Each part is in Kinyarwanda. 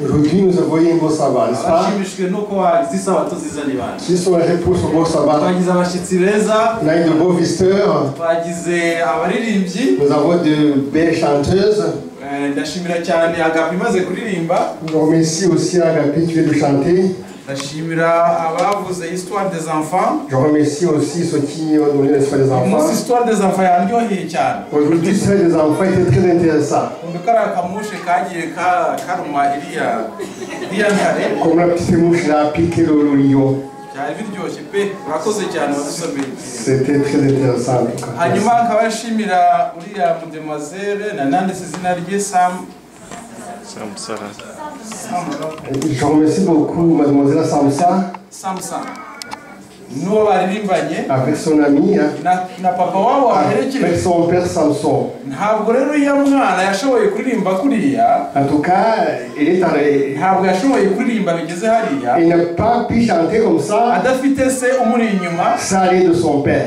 Aujourd'hui, nous avons un beau sabbat, n'est-ce pas? Qui sont les réponses au beau sabbat? On a de beaux visiteurs. Nous avons de belles chanteuses. Je remercie aussi Agapi qui vient de chanter. Je remercie aussi ceux qui ont donné l'histoire des enfants. Aujourd'hui, l'histoire des enfants était très intéressant. Comme la petite mouche a piqué le lion. C'était très intéressant. Je remercie beaucoup Mademoiselle Samsa. Avec son ami, avec son père Samson. En tout cas, il n'a pas pu chanter comme ça sans l'aide de son père,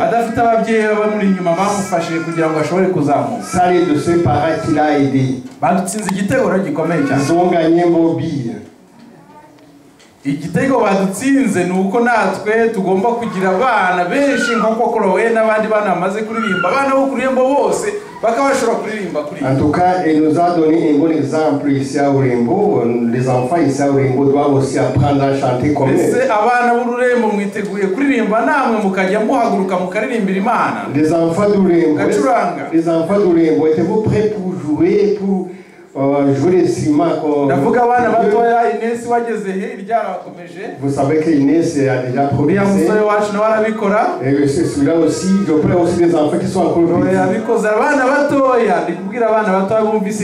sans l'aide de ses parents qui l'a aidé. Ils ont gagné mobile. Igitego badutsinze nuko natwe tugomba kugira abana benshi nk'uko korowe n'abandi bana bamaze kuririmba abana bo kuririmba bose bakabashobora kuririmba kuri. En tout cas, il nous a donné un bon exemple ici à Urembo. Les enfants ici à Urembo doivent aussi apprendre à chanter comme eux. Ese abana b'Ururembo mwiteguye kuririmba namwe mukajya muhaguruka mukaririmbira Imana. Les enfants d'Urembo êtes-vous prêts pour jouer, pour jouer les instruments comme... Vous savez que Inès a déjà produit. Et celui-là aussi, je prends aussi des enfants qui sont encore petits.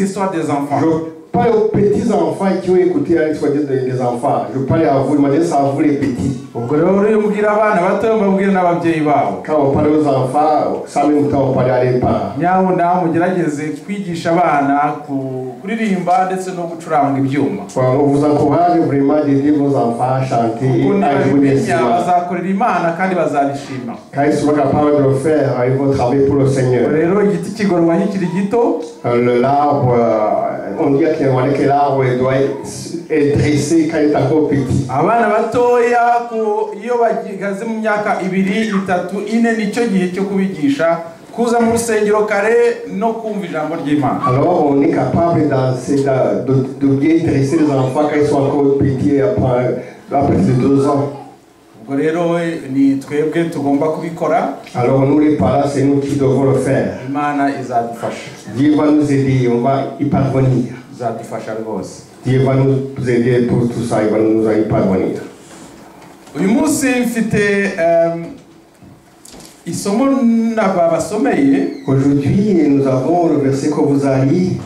Je parle aux petits enfants qui ont écouté l'histoire des enfants. Je parle à vous, demandez ça à vous les petits. Quand on parle aux enfants, ça même temps on parle à les parents. On vous encourage vraiment d'aider vos enfants à chanter et à jouer des instruments. Car ils sont capables de le faire, ils vont travailler pour le Seigneur. L'arbre, on dit que l'arbre doit être dressé quand il est encore petit. Alors on est capable de bien dresser les enfants quand ils sont encore petits après 2 ans. Alors nous les parents, c'est nous qui devons le faire. Dieu va nous aider, on va y parvenir. Dieu va nous aider pour tout ça, il va nous y parvenir. Aujourd'hui, nous avons le verset que vous avez lu.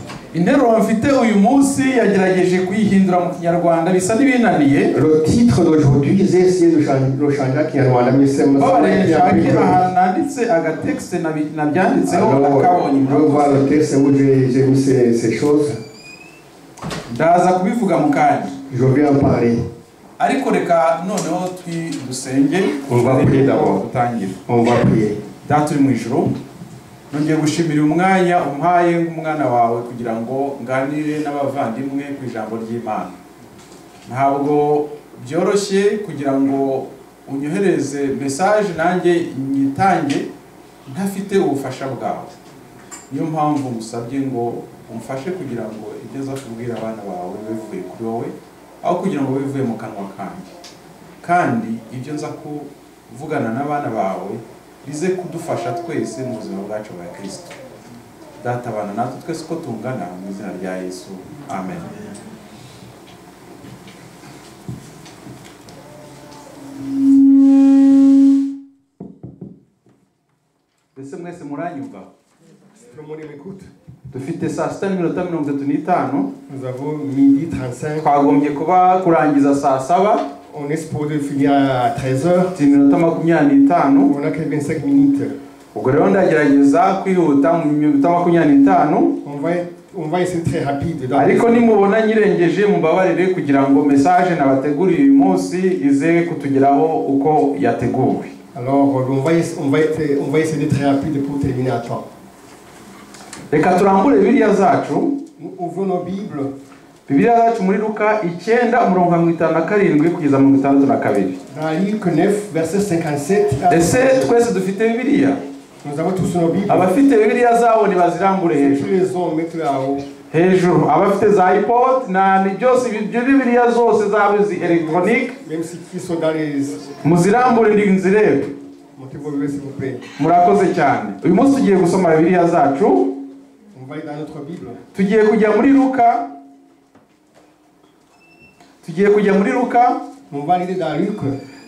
Le titre d'aujourd'hui, j'ai essayé de le changer à Kinyarwanda, mais c'est je vois le texte où j'ai mis ces choses. Je vais en parler. On va prier d'abord. On va prier. Nongeye gushimira umwanya umpaye nk'umwana wawe kugira ngo nganire n'abavandimwe ku ijambo ry'Imana. Ntabwo byoroshye kugira ngo unyohereze message nanjye nyitange ntafite ubufasha bwawe. Niyo mpamvu musabye ngo umfashe kugira ngo igeza kubwira abana bawe bivuye kuri wowe aho kugira ngo bivuye mu kanwa kanjye. Kandi ibyo nza kuvugana n'abana bawe bize kudufasha twese mu buzima bwacu bwa Kristo. Data bana natwe twese ko tungana mu izina rya Yesu. Amen. Bese mwese muranyumva? Dufite saa 6:35. Nous avons midi 35. Twagombye kuba kurangiza saa 7. On est supposé finir à 13h. On a que 25 minutes. On va essayer très rapide. Ariko nimubona nyirengeje mumbabarire kugira ngo message nabateguriye uyu munsi ize kutugeraho uko yateguwe. Alors on va essayer de très rapide pour terminer à temps. Reka turambure Bibiliya zacu. Ouvrons nos Bibles. Bibiliya zacu muri Luka 9:57 kugeza 62. Dans Luc 9 verset 57. Ese twese dufite Bibiliya? Nous avons tous nos Bibles. Abafite Bibiliya zabo ni bazirambure hejuru. Les hommes mettent là-haut. Hejuru abafite za iPod na ni byose Bibiliya zose zabuzi electronique. Même si ils sont dans les Muzirambure ndinzirebe. Montez vos Bibles s'il vous plaît. Murakoze cyane. Uyu munsi tugiye gusoma Bibiliya zacu. On va aller dans notre Bible. Tugiye kujya muri Luka. On va aller dans Luc.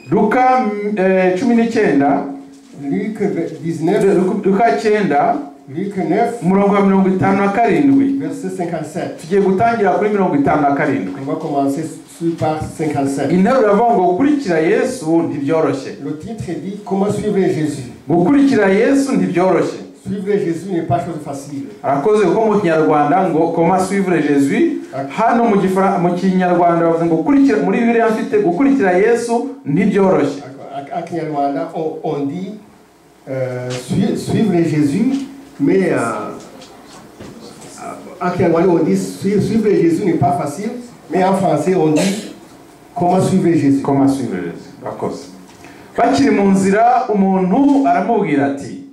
Luka 19. Luc 19. Luka 9. Luc 9. Murongo wa 57. Verset 57. Tugiye gutangira kuri 57. On va commencer par 57. Interuro iravuga ngo gukurikira Yesu ntibyoroshye. Le titre dit comment suivre Jésus. Gukurikira Yesu ntibyoroshye. Suivre Jésus n'est pas chose facile. Arakoze ko mu Kinyarwanda ngo comment suivre Jésus. Hano mu Kinyarwanda bavuze ngo gukurikira muri Bibiliya mfite gukurikira Yesu ntibyoroshye. À Kinyarwanda on dit suivre Jésus, mais à Kinyarwanda on dit suivre Jésus n'est pas facile, mais en français on dit comment suivre Jésus. Comment suivre Jésus. Arakoze. Bakiri mu nzira umuntu aramubwira ati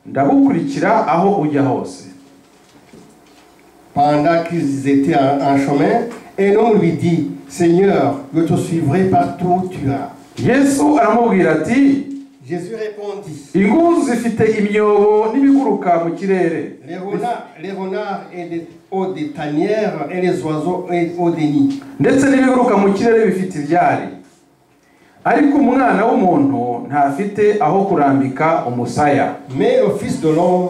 ndagukurikira aho ujya hose. Pendant qu'ils étaient en chemin, un homme lui dit, Seigneur, je te suivrai partout où tu iras. Yesu aramubwira ati Jésus répondit, ingunzu zifite imyobo n'ibiguruka mu kirere. Les renards ont des tanières et les oiseaux ont des nids. Ndetse n'ibiguruka mu kirere bifite ibyari. Ariko umwana w'umuntu ntafite aho kurambika umusaya. Mais le fils de l'homme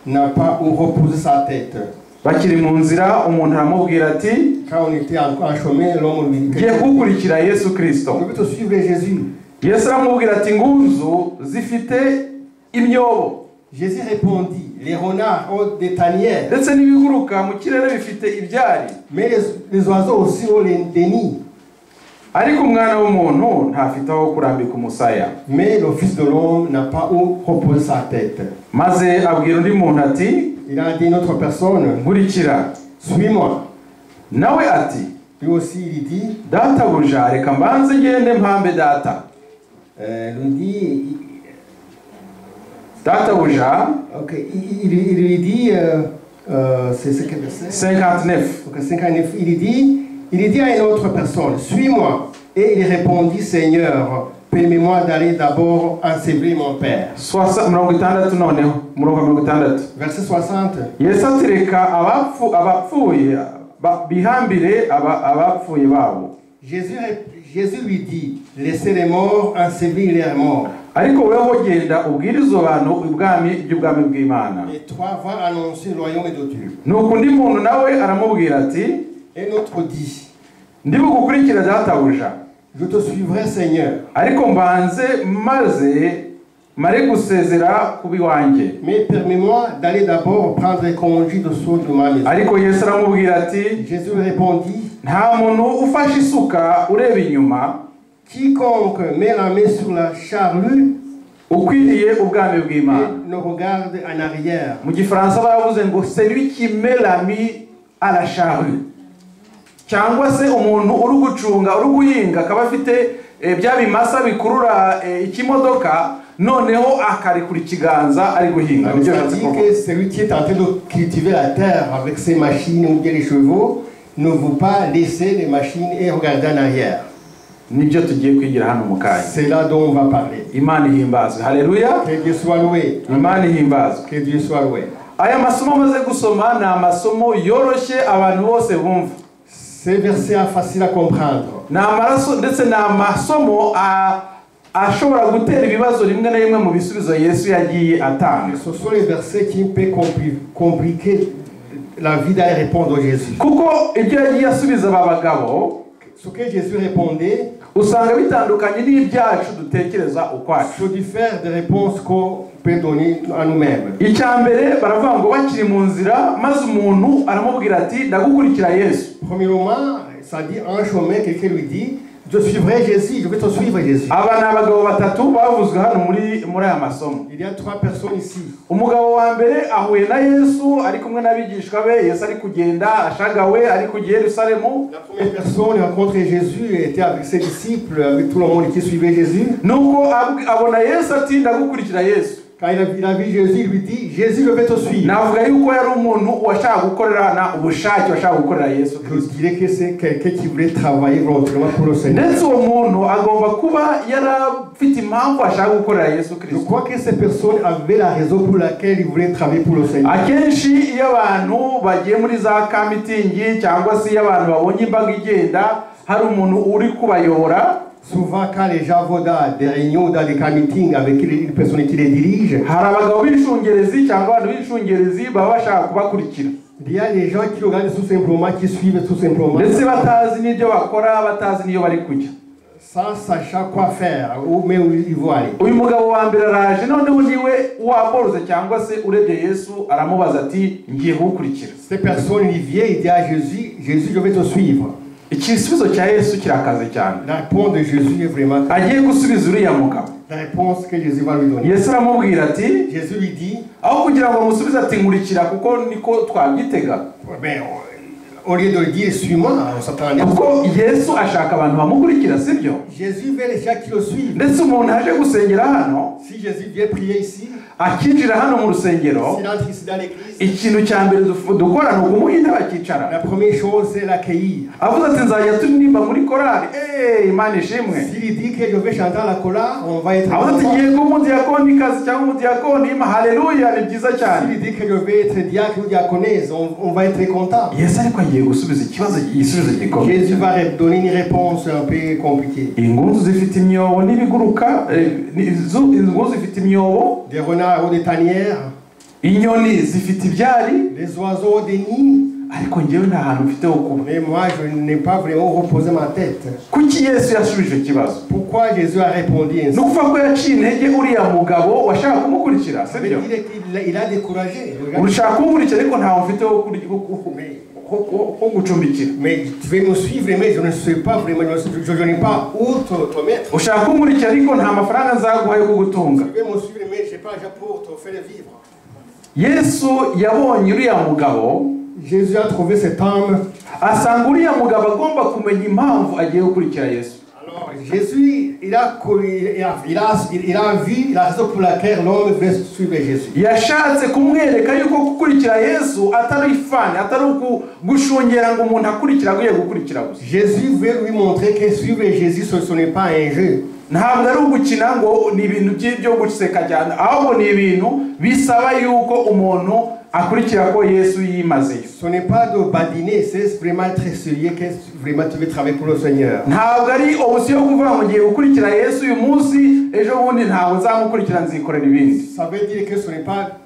n'a pas où reposer sa tête. Bakiri mu nzira umuntu aramubwira ati quand on était en chemin l'homme lui dit ngiye gukurikira Yesu Kristo. Je veux te suivre Jésus. Yesu aramubwira ati ingunzu zifite imyobo. Jésus répondit, les renards ont des tanières. Ndetse n'ibiguruka mu kirere bifite ibyari. Mais les oiseaux aussi ont des nids. Ariko umwana w'umuntu ntafite aho kurambika umusaya. Mais le fils de l'homme n'a pas où reposer sa tête. Maze abwira undi muntu ati il a dit une autre personne, nkurikira, suis-moi. Nawe ati lui aussi il dit, databuja reka mbanze ngende mpambe data. Lui dit databuja. OK, il lui dit c'est ce que c'est 59. OK, 59. Il dit à une autre personne, suis-moi. Et il répondit, Seigneur, permets-moi d'aller d'abord ensevelir mon père. Verset 60. Yesu ati reka abapfuye bihambire abapfuye babo. Jésus lui dit, laissez les morts ensevelir leurs morts. Ariko weho genda ubwirizo abantu by'ubwami bw'Imana. Et toi va annoncer le royaume de Dieu. Nuko undi muntu nawe aramubwira ati et l'autre dit, ndibugukurikira databuja. Je te suivrai Seigneur. Ariko mbanze maze mare gusezera kubi wanje. Mais permets-moi d'aller d'abord prendre congé de ceux de ma maison. Ariko Yesu aramubwira ati Jésus répondit, nta muntu ufashe isuka ureba inyuma. Quiconque met la main sur la charrue ukwiriye ubwami bw'Imana ne regarde en arrière. Mu gifaransa baravuze ngo celui qui met la main à la charrue. Cyangwa se umuntu uri gucunga uri guhinga akaba afite bya bimasa bikurura ikimodoka noneho akarikura ikiganza ari guhinga. Celui qui est en train de cultiver la terre avec ses machines ou bien les chevaux ne veut pas laisser les machines et regarder en arrière. Nibyo tugiye kwigira hano mu kanya. C'est là dont on va parler. Imana ihimbazwe. Haleluya. Que Dieu soit loué. Imana ihimbazwe. Que Dieu soit loué. Aya masomo maze gusoma na amasomo yoroshye abantu bose bumva. Ces versets sont faciles à comprendre. Na amaraso ndetse na amasomo ashobora gutera ibibazo rimwe na rimwe mu bisubizo Yesu yagiye atanga. Ce sont les versets qui peuvent compliquer la vie d'aller répondre à Jésus. Kuko ibyo yagiye asubiza abagabo ce que Jésus répondait usanga bitandukanye n'ibyacu dutekereza ukwacu. Se diffère des réponses qu'on peut donner à nous-mêmes. Icyambere baravuga ngo bakiri mu nzira maze umuntu aramubwira ati ndagukurikira Yesu. Premièrement, ça dit en chemin quelqu'un lui dit Je suivrai Jésus, je vais te suivre Jésus. Abana abagabo batatu bavuzwe hano muri aya masomo. Il y a 3 personnes ici. Umugabo wa mbere ahuye na Yesu ari kumwe n'abigishwa be, Yesu ari kugenda ashagawe ari kujya Yerusalemu. La première personne rencontré Jésus était avec ses disciples, avec tout le monde qui suivait Jésus. Nuko abona Yesu ati ndagukurikira Yesu. Quand il a vu Jésus, il lui dit, Jésus, je vais te suivre. Navuga yuko yari umuntu washaka gukorerana ubushake, washaka gukorera Yesu. Je dirais que c'est quelqu'un qui voulait travailler volontairement pour le Seigneur. Ndetse uwo muntu agomba kuba yarafite impamvu ashaka gukorera Yesu Kristo. Je crois que ces personnes avaient la raison pour laquelle ils voulaient travailler pour le Seigneur. Akenshi iyo abantu bagiye muri za kamitingi cyangwa se iyo abantu babonye imbaga igenda hari umuntu uri kubayobora. Souvent, quand les gens vont dans des réunions, dans des meetings avec une personne qui les dirige, il y a des gens qui regardent tout simplement, qui suivent tout simplement, sans sachant quoi faire, ou même où ils vont aller. Ces personnes, ils viennent, ils disent à Jésus, Jésus, je vais te suivre. La réponse de Jésus est vraiment la réponse que Jésus va lui donner. Jésus lui dit, au lieu de le dire suis-moi, on s'attendait. Jésus veut les gens qui le suivent. Si Jésus vient prier ici, akinjira hano mu rusengero, ikintu cya mbere dukora ni ukumuhita bakicara. La première chose c'est l'accueillir. Avuze ati nzajya turirimba muri korali, Imana ishimwe. S'il dit que je vais chanter à la chorale, on va être content. Avuze ati ngiye kuba umudiyakoni kazi cyangwa umudiyakoni, haleluya, ni byiza cyane. S'il dit que je vais être diacre ou diaconesse, on va être content. Yesu ariko agiye gusubiza ikibazo gikomeye. Jésus va donner une réponse un peu compliquée. Ingunzu zifite imyobo n'ibiguruka, ingunzu zifite imyobo. Des renards ou des tanières. Inyoni zifite ibyari. Les oiseaux des nids. Ariko ngewe nta hantu mfite ho kuba. Mais moi je n'ai pas vraiment reposé ma tête. Kuki Yesu yashubije ikibazo? Pourquoi Jésus a répondu ainsi? Nukuva ko yaciye intege uriya mugabo washaka kumukurikira, sibyo? Il a découragé. Ushaka kumukurikira ariko ntaho mfite ho gucumbikira. Mais tu veux me suivre, mais je ne sais pas vraiment, je n'ai pas où te mettre. Ushaka kumukurikira ariko nta mafaranga nzaguha yo kugutunga. Tu veux me suivre, mais je n'ai pas déjà pour te faire vivre. Yesu yabonye uriya mugabo. Jésus a trouvé cet homme. Asanga uriya mugabo agomba kumenya impamvu agiye gukurikira Yesu. Alors Jésus, il a vu la raison pour laquelle l'homme veut suivre Jésus. Yashatse kumwereka yuko gukurikira Yesu atari fani, atari gushongera ngo umuntu akurikira agiye gukurikira gusa. Jésus veut lui montrer que suivre Jésus ce n'est pas un jeu. Ntabwo ari ugukina ngo ni ibintu byo guseka cyane, ahubwo ni ibintu bisaba yuko umuntu akurikira ko Yesu yimazeyo. Ce n'est pas de badiner, c'est vraiment très sérieux que vraiment tu veux travailler pour le Seigneur. Ntabwo ari option yo kuvuga ngo ngiye gukurikira Yesu uyu munsi, ejo bundi ntabwo nzamukurikira nzikorera ibindi. Ça veut dire que ce n'est pas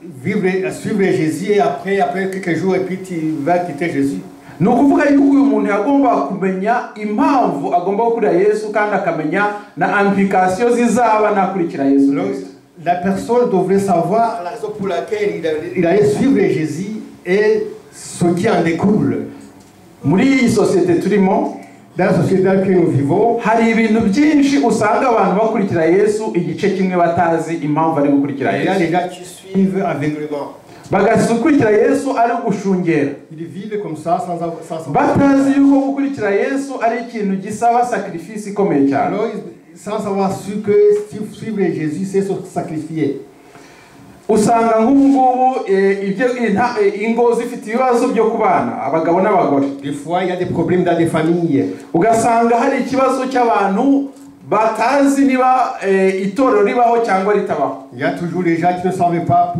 suivre Jésus et après quelques jours et puis tu vas quitter Jésus. Ni ukuvuga yuko uyu muntu agomba kumenya impamvu agomba gukurikira Yesu kandi akamenya na implication zizaba nakurikira Yesu. La personne devrait savoir la raison pour laquelle il allait suivre Jésus et ce qui en découle. Muri iyi société turimo, dans la société dans laquelle nous vivons, hari ibintu byinshi usanga abantu bakurikira Yesu igice kimwe batazi impamvu ari gukurikira Yesu. Il y a des gens qui suivent aveuglément. Bagakurikira Yesu ari gushungera. Ils vivent comme ça sans batazi yuko gukurikira Yesu ari ikintu gisaba sacrifice ikomeye cyane. Sans savoir que suivre Jésus c'est se sacrifier. Usanga nk'ubu ibyo ingo zifite ibibazo byo kubana abagabo n'abagore. Des fois il y a des problèmes dans des familles. Ugasanga hari ikibazo cy'abantu batazi niba itorero ribaho cyangwa ritabaho. Il y a toujours les gens qui ne savent pas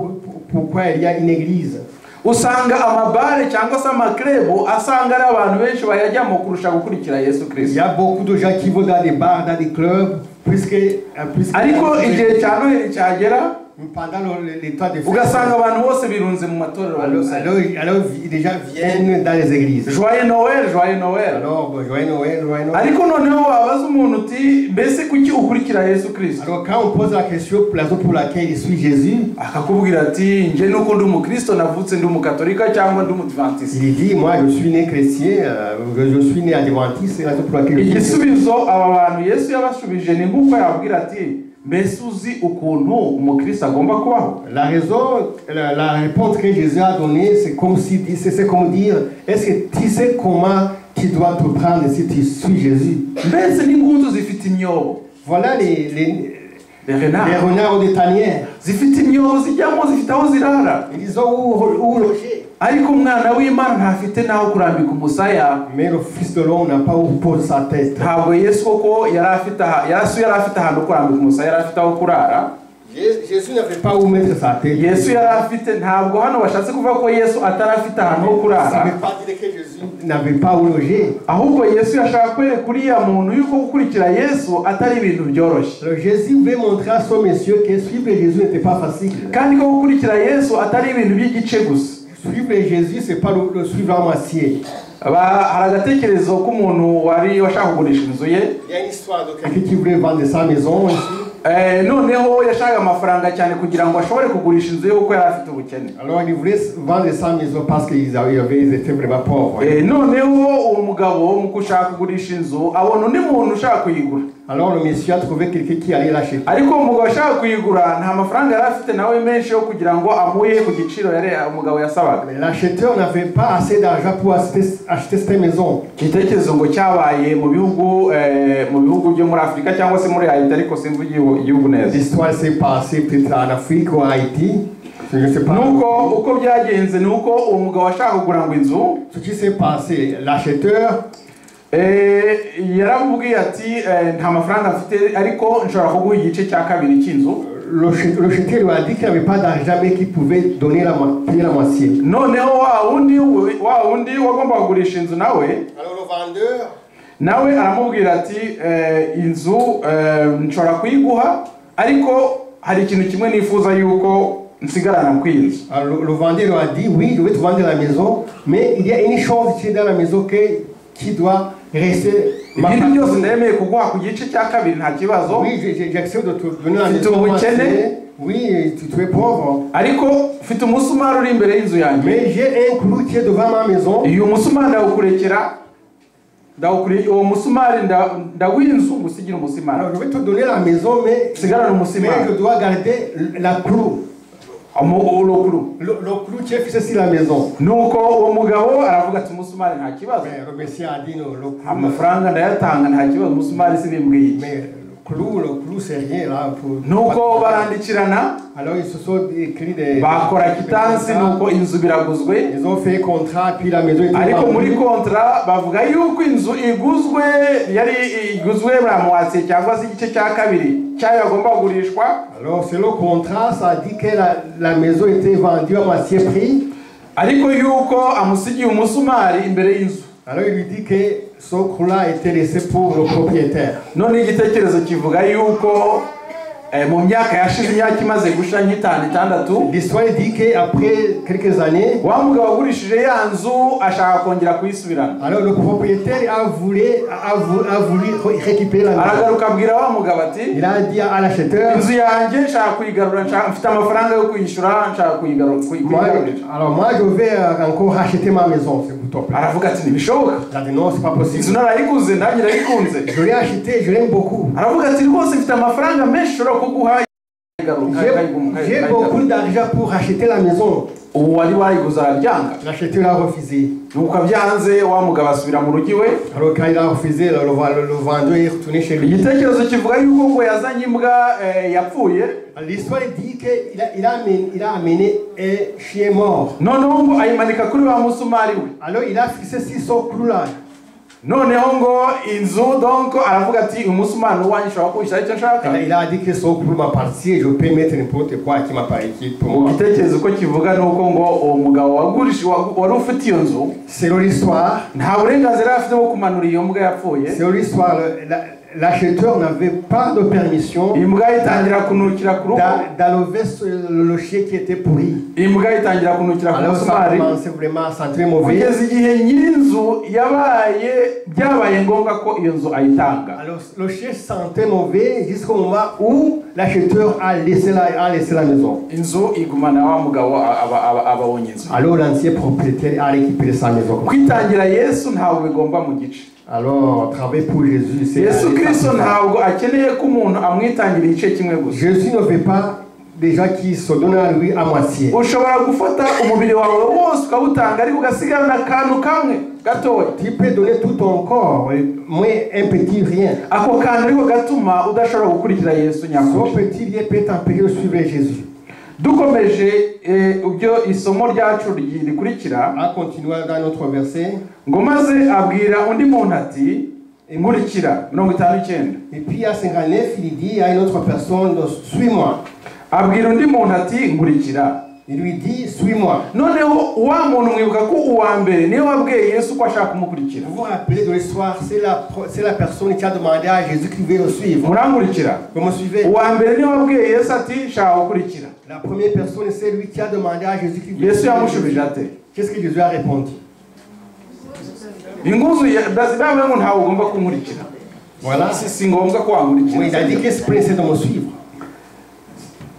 pourquoi il y a une église. Usanga amabare cyangwa se amakrebo asanga ari abantu benshi bayajyamo kurusha gukurikira Yesu Kristo. Il y a beaucoup de gens qui vont dans des bars, dans des clubs, puisque ariko igihe cya Noheli cyagera, Pendant les temps de fête. Ugasanga abantu bose birunze mu matorero. Alors déjà viennent dans les églises. Joyeux Noël, joyeux Noël. Alors joyeux Noël, joyeux Noël. Ariko noneho wabaza umuntu uti mbese kuki ukurikira Yesu Kristo? Alors quand on pose la question pour laquelle je suis Jésus, akakubwira ati nje nuko ndi umukristo navutse ndi umukatolika cyangwa ndi umudventiste. Il dit moi je suis né chrétien, je suis né adventiste, la pour laquelle igisubizo aba bantu Yesu yabashubije ni nguko yabwira ati mbese uzi ukuntu umukristo agomba kubaho. La raison, la réponse que Jésus a donnée, c'est comme si c'est comme dire, est-ce que tu sais comment tu dois te prendre si tu suis Jésus? Mbese n'ingunzu zifite imyobo. Voilà les renards des tanières. Zifite imyobo zijyamo zifite aho zirara. Ils ont où loger. Ariko umwana w'Imana ntafite naho kurambika umusaya. Mais le fils de l'homme n'a pas où poser sa tête. Ntabwo Yesu koko yari afite ahantu kurambika umusaya, yari afite aho kurara. Jésus n'avait pas où mettre sa tête. Yesu yari afite, ntabwo hano bashatse kuvuga ko Yesu atari afite ahantu ho kurara. Ça ne veut pas dire que Jésus n'avait pas où loger. Ahubwo Yesu yashaka kwereka uriya muntu yuko gukurikira Yesu atari ibintu byoroshye. Alors Jésus veut montrer à son monsieur que suivre Jésus n'était pas facile. Kandi ko gukurikira Yesu atari ibintu by'igice gusa. Suivre Jésus c'est pas le suivre à moitié. Hari agatekerezo k'umuntu wari washaka kugurisha inzu ye. Il y a une histoire de quelqu'un qui voulait vendre sa maison ici. Noneho yashaka amafaranga cyane kugira ngo ashobore kugurisha inzu ye kuko yari afite ubukene. Alors il voulait vendre sa maison parce qu'ils étaient vraiment pauvres. Noneho uwo mugabo mu gushaka kugurisha inzu abona undi muntu ushaka kuyigura. Alors le monsieur a trouvé quelqu'un qui allait l'acheter. Ariko umugabo ashaka kuyigura nta mafaranga yari afite nawe menshi yo kugira ngo amuhe ku giciro yari umugabo yasabaga. L'acheteur n'avait pas assez d'argent pour acheter cette maison. Igitekerezo ngo cyabaye mu bihugu byo muri Afrika cyangwa se muri Haiti, ariko simvuye igihugu neza. L'histoire s'est passée peut-être en Afrique ou en Haïti. Je ne sais pas. Nuko uko byagenze nuko uwo mugabo ashaka kugura ngo inzu. Ce qui s'est passé, l'acheteur yaramubwiye ati nta mafaranga mfite ariko nshobora kuguha igice cya kabiri cy'inzu. L'acheteur lui a dit qu'il n'avait pas d'argent mais qu'il pouvait donner payer la moitié. Noneho wa wundi wagomba kugurisha inzu nawe. Alors le vendeur nawe aramubwira ati inzu nshobora kuyiguha ariko hari ikintu kimwe nifuza yuko nsigarana kw'inzu. Alors le vendeur lui a dit oui, je vais te vendre la maison mais il y a une chose qui est dans la maison qui doit rester. Ibintu byose ndemeye kuguha ku gice cya kabiri nta kibazo. Oui, j'accepte de te donner la maison. Oui, tu es pauvre. Ariko mfite umusumari uri imbere y'inzu yanjye. Mais j'ai un clou qui est devant ma maison. Iyo musumari ndawukurekera. Uwo musumari ndawinzu gusigira umusumari. Alors je vais te donner la maison mais je dois garder la clou. Le clou qui est fixé sur la maison. Nuko uwo mugabo aravuga ati umusumari nta kibazo. Mais le monsieur a dit non, le clou. Amafaranga ndayatanga nta kibazo, umusumari sibimbwiye. Mais le clou c'est rien là pour. Nuko barandikirana. Alors ils se sont écrit des. Bakora kitansi nuko inzu biraguzwe. Ils ont fait contrat puis la maison était. Ariko muri contrat bavuga yuko inzu iguzwe yari iguzwe bramwatse cyangwa se igice cya kabiri cyayo agomba kugurishwa. Alors c'est le contrat, ça dit que la maison était vendue à moitié prix. Ariko yuko amusigiye umusumari imbere y'inzu. Alors il lui dit que ce clou-là était laissé pour le propriétaire. None igitekerezo kivuga yuko mu myaka yashize imyaka imaze gusha nk'itandatu. L'histoire dit qu'après quelques années, wa mugabo wagurishije ya nzu ashaka kongera kuyisubirana. Alors le propriétaire a voulu récupérer la maison. Aragaruka abwira wa mugabo ati, il a dit à l'acheteur, inzu yanjye nshaka kuyigarura, mfite amafaranga yo kuyishura, nshaka kuyigarura. Alors moi je vais encore racheter ma maison, s'il vous plaît. Aravuga ati ntibishoboka. Il a dit non, c'est pas possible. Inzu narayiguze nanjye narayikunze. Je l'ai acheté, je l'aime beaucoup. Aravuga ati rwose mfite amafaranga menshi ushobora kuguha. J'ai beaucoup d'argent pour acheter la maison. L'acheteur a refusé. Alors quand il a refusé, le vendeur est retourné chez lui. L'histoire dit qu'il a amené un chien mort. Alors il a fixé sur son clou là. Noneho ngo inzu donc aravuga ati umusumano wanyu shaka kwishyira icyo nshaka. Il a dit que son clou m'appartient, je peux mettre n'importe quoi qui m'appartient pour moi. Igitekerezo ko kivuga nuko ngo uwo mugabo wagurishije wari ufite iyo nzu. C'est l'histoire. Nta burenganzira afite bwo kumanura iyo mbwa yapfuye. C'est l'histoire. l'acheteur n'avait pas de permission d'enlever le chien qui était pourri. Alors ça a commencé vraiment à sentir mauvais. Alors le chien sentait mauvais jusqu'au moment où l'acheteur a laissé la maison. Alors l'ancien propriétaire a récupéré sa maison. Alors, travailler pour Jésus, c'est... Jésus ne veut pas des gens qui se donnent à lui à moitié. Tu peux donner tout ton corps, mais un petit rien. Ce petit rien peut t'empêcher de suivre Jésus. dukomeje ubyo isomo ryacu rikurikira continuer dans notre verset ngo maze abwira undi muntu ati inkurikira 59. Et puis à 59 il dit à une autre personne suis-moi. Abwira undi muntu ati inkurikira. Il lui dit suis-moi. Noneho wa muntu mwibuka ko uwa mbere niwe wabwiye Yesu ko ashaka kumukurikira. Vous vous rappelez de l'histoire, c'est la personne qui a demandé à Jésus qu'il veut le suivre. Murankurikira. Vous me suivez? Uwa mbere niwe wabwiye Yesu ati shaka gukurikira. La première personne, c'est lui qui a demandé à Jésus qu'il veut Yesu yamushubije ate? Qu'est-ce que Jésus a répondu? Inguzu ndazibawe ngo ntawe ugomba kunkurikira. Voilà. Si ngombwa ko wankurikira. Il a dit que c'est pressé de me suivre.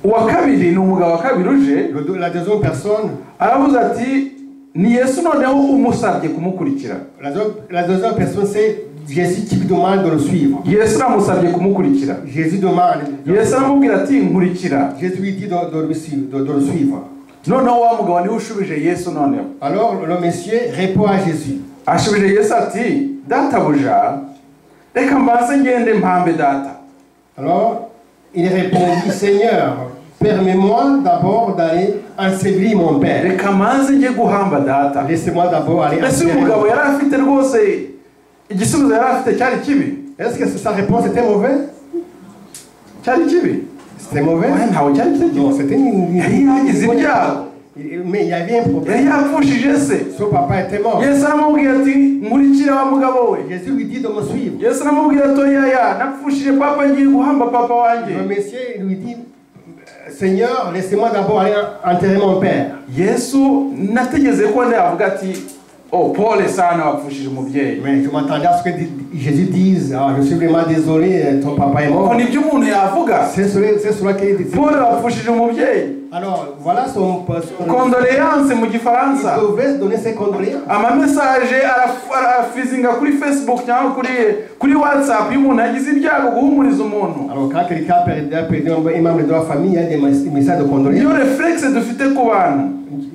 Uwa kabiri ni umugabo wa kabiri uje. La deuxième personne aravuze ati ni Yesu noneho umusabye kumukurikira. La deuxième personne c'est Jésus qui lui demande de le suivre. Yesu amusabye kumukurikira. Jésus demande. Yesu aramubwira ati nkurikira. Jésus lui dit de le suivre. Noneho wa mugabo ni ushubije Yesu noneho. Alors le monsieur répond à Jésus. Ashubije Yesu ati databuja reka mbanze ngende mpambe data. Alors il répondit Seigneur, permets-moi d'abord d'aller ensevelir mon père. Reka mbanze nge guhamba data. Laissez-moi d'abord aller ensevelir. Ese umugabo yari afite rwose igisubizo yari afite cyari kibi. Est-ce que sa réponse était mauvaise? Cyari kibi. C'était mauvais? Ntawe cyari kibi. Non, c'était mais il y avait un problème. Son papa était mort. Jésus lui dit de me suivre. Le monsieur lui dit Seigneur, laissez-moi d'abord aller enterrer mon père. Mais je m'attendais à ce que Jésus dise je suis vraiment désolé, ton papa est mort. C'est cela qu'il dit. Alors voilà son condoléances mu gifaransa. Il devait donner ses condoléances. Ama message arafizinga kuri Facebook cyangwa kuri WhatsApp y'umuntu agize ibyago guhumuriza umuntu. Alors quand quelqu'un a perdu un membre de la famille, il y a des messages de condoléances. Yo réflexe dufite ku bantu.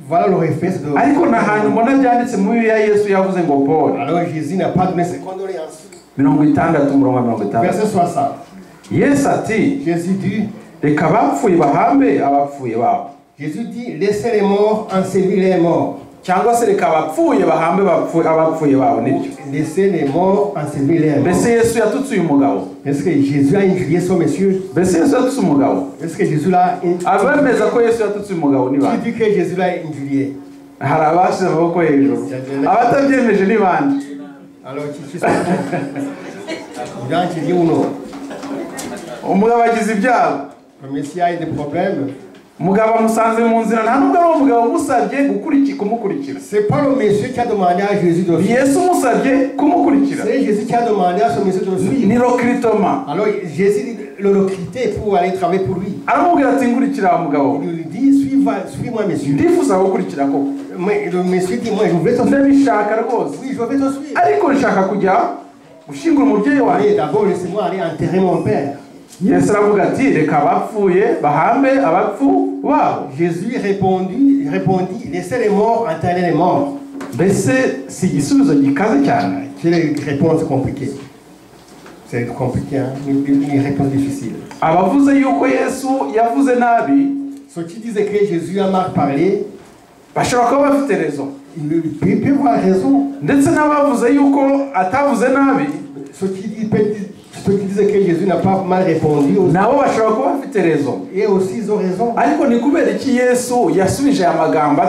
Voilà le réflexe de. Ariko na hantu mbona byanditse mu Bibiliya Yesu yavuze ngo Paul. Alors Jésus n'a pas donné ses condoléances. 60 Verset 60. Yesu ati Jésus dit reka abapfuye bahambe abapfuye babo. Jésus dit laissez les morts ensevelir les morts. Cyangwa se reka abapfuye bahambe abapfuye babo nibyo. Laissez les morts ensevelir les morts. Mbese Yesu yatutse uyu mugabo. Est-ce que Jésus a injurié son monsieur? Mbese Yesu yatutse umugabo. Est-ce que Jésus l'a injurié? Abemeza ko Yesu yatutse umugabo ni bande? Qui dit que Jésus l'a injurié? Hari abashize amaboko hejuru. Abatabyemeje ni bande? Alors qui sont gens qui disent non. Umugabo agize ibyago. Le monsieur a des problèmes. Umugabo amusanze mu nzira nta nubwo ari umugabo umusabye kumukurikira. C'est pas le monsieur qui a demandé à Jésus de suivre. Yesu umusabye kumukurikira. C'est Jésus qui a demandé à son monsieur de suivre. Ni recrutement. Alors Jésus le recrutait pour aller travailler pour lui. Aramubwira ati nkurikira umugabo. Il lui dit suis-moi monsieur. Ndifuza gukurikira koko. Mais le monsieur dit moi je veux te suivre. Ndabishaka rwose. Oui, je veux te suivre. Ariko nshaka kujya gushingura umubyeyi wanjye. Allez d'abord laissez-moi aller enterrer mon père. Yesu aravuga ati reka abapfuye bahambe abapfu babo. Jésus répondit laissez les morts enterrer les morts. Mbese si igisubizo gikaze cyane. C'est une réponse compliquée. C'est compliqué, hein? Une réponse difficile. Abavuze yuko Yesu yavuze nabi. Ceux qui disaient que Jésus a mal parlé, bashobora kuba bafite raison. Il peut avoir raison. Ndetse n'abavuze yuko atavuze nabi. Ceux qui disaient que Jésus n'a pas mal répondu, nabo bashobora kuba bafite raison. Et aussi ils ont raison. Ariko ni kubera iki Yesu yasubije aya magambo